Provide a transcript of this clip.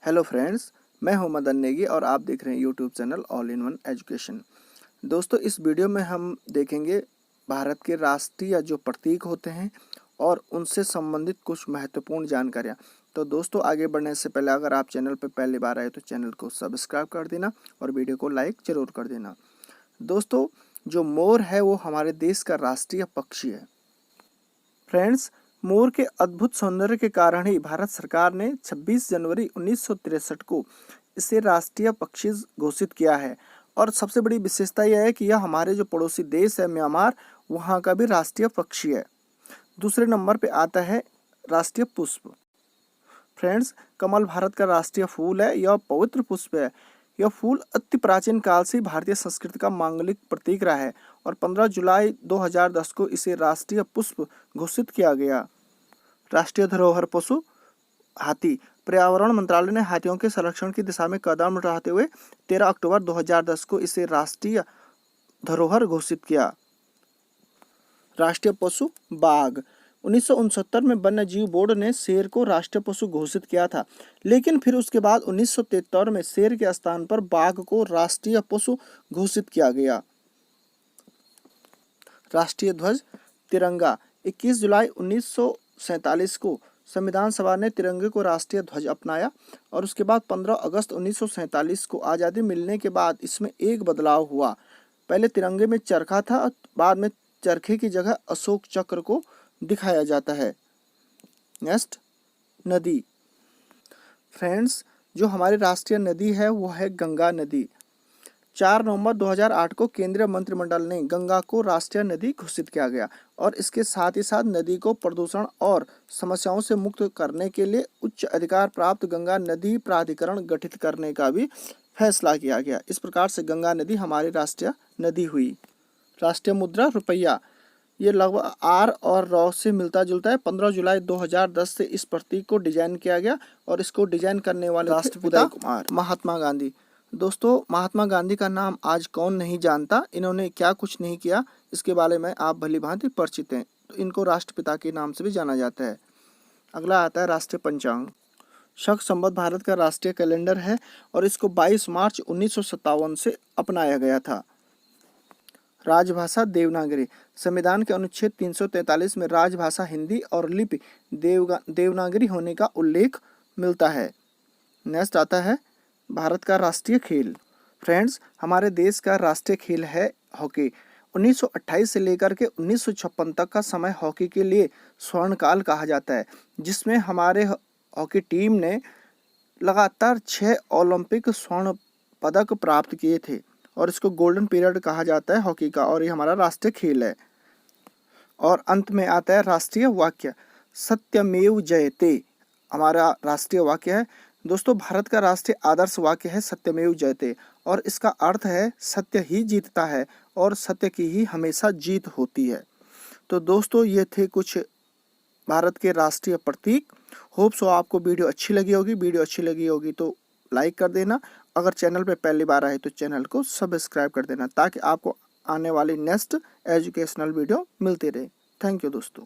Hello friends, मैं हूं मदन नेगी और आप देख रहे हैं YouTube channel all in one education. दोस्तों, इस वीडियो में हम देखेंगे भारत के राष्ट्रीय जो प्रतीक होते हैं और उनसे संबंधित कुछ महत्वपूर्ण जानकारियां। तो दोस्तों, आगे बढ़ने से पहले अगर आप चैनल पर पहली बार आए तो चैनल को सब्सक्राइब कर देना और वीडियो को लाइक जरूर कर देना। दोस्तों, जो मोर है वो हमारे देश का राष्ट्रीय पक्षी है। फ्रेंड्स, मोर के अद्भुत सौंदर्य के कारण ही भारत सरकार ने 26 जनवरी 1963 को इसे राष्ट्रीय पक्षी घोषित किया है। और सबसे बड़ी विशेषता यह है कि यह हमारे जो पड़ोसी देश है म्यांमार, वहाँ का भी राष्ट्रीय पक्षी है। दूसरे नंबर पे आता है राष्ट्रीय पुष्प। फ्रेंड्स, कमल भारत का राष्ट्रीय फूल है। यह पवित्र पुष्प है। यह फूल अति प्राचीन काल से भारतीय संस्कृति का मांगलिक प्रतीक रहा है और 15 जुलाई 2010 को इसे राष्ट्रीय पुष्प घोषित किया गया। राष्ट्रीय धरोहर पशु हाथी। पर्यावरण मंत्रालय ने हाथियों के संरक्षण की दिशा में कदम उठाते हुए 13 अक्टूबर 2010 को इसे राष्ट्रीय धरोहर घोषित किया। राष्ट्रीय पशु बाघ। 1969 में वन्य जीव बोर्ड ने शेर को राष्ट्रीय पशु घोषित किया था, लेकिन फिर उसके बाद 1973 में शेर के स्थान पर बाघ को राष्ट्रीय पशु घोषित किया गया। राष्ट्रीय ध्वज तिरंगा। 21 जुलाई 1947 को संविधान सभा ने तिरंगे को राष्ट्रीय ध्वज अपनाया और उसके बाद 15 अगस्त 1947 को आज़ादी मिलने के बाद इसमें एक बदलाव हुआ। पहले तिरंगे में चरखा था, बाद में चरखे की जगह अशोक चक्र को दिखाया जाता है। नेक्स्ट, नदी। फ्रेंड्स, जो हमारी राष्ट्रीय नदी है वो है गंगा नदी। 4 नवंबर 2008 को केंद्रीय मंत्रिमंडल ने गंगा को राष्ट्रीय नदी घोषित किया गया और इसके साथ ही साथ नदी को प्रदूषण और समस्याओं से मुक्त करने के लिए उच्च अधिकार प्राप्त गंगा नदी प्राधिकरण गठित करने का भी फैसला किया गया। इस प्रकार से गंगा नदी हमारी राष्ट्रीय नदी हुई। राष्ट्रीय मुद्रा रुपया। ये लगभग आर और रॉ से मिलता जुलता है। 15 जुलाई 2010 से इस प्रतीक को डिजाइन किया गया और इसको डिजाइन करने वाले राष्ट्रपिता महात्मा गांधी। दोस्तों, महात्मा गांधी का नाम आज कौन नहीं जानता। इन्होंने क्या कुछ नहीं किया इसके बारे में आप भली भांति परिचित हैं, तो इनको राष्ट्रपिता के नाम से भी जाना जाता है। अगला आता है राष्ट्रीय पंचांग। शक संवत भारत का राष्ट्रीय कैलेंडर है और इसको 22 मार्च 1957 से अपनाया गया था। राजभाषा देवनागरी। संविधान के अनुच्छेद 343 में राजभाषा हिंदी और लिपि देवनागरी होने का उल्लेख मिलता है। नेक्स्ट आता है भारत का राष्ट्रीय खेल। फ्रेंड्स, हमारे देश का राष्ट्रीय खेल है हॉकी। 1928 से लेकर के 1956 तक का समय हॉकी के लिए स्वर्णकाल कहा जाता है, जिसमें हमारे हॉकी टीम ने लगातार 6 ओलंपिक स्वर्ण पदक प्राप्त किए थे और इसको गोल्डन पीरियड कहा जाता है हॉकी का, और ये हमारा राष्ट्रीय खेल है। और अंत में आता है राष्ट्रीय वाक्य। सत्यमेव जयते हमारा राष्ट्रीय वाक्य है। दोस्तों, भारत का राष्ट्रीय आदर्श वाक्य है सत्यमेव जयते और इसका अर्थ है सत्य ही जीतता है और सत्य की ही हमेशा जीत होती है। तो दोस्तों, ये थे कुछ भारत के राष्ट्रीय प्रतीक। होप सो आपको वीडियो अच्छी लगी होगी। वीडियो अच्छी लगी होगी तो लाइक कर देना। अगर चैनल पे पहली बार आए तो चैनल को सब्सक्राइब कर देना ताकि आपको आने वाली नेक्स्ट एजुकेशनल वीडियो मिलती रहे। थैंक यू दोस्तों।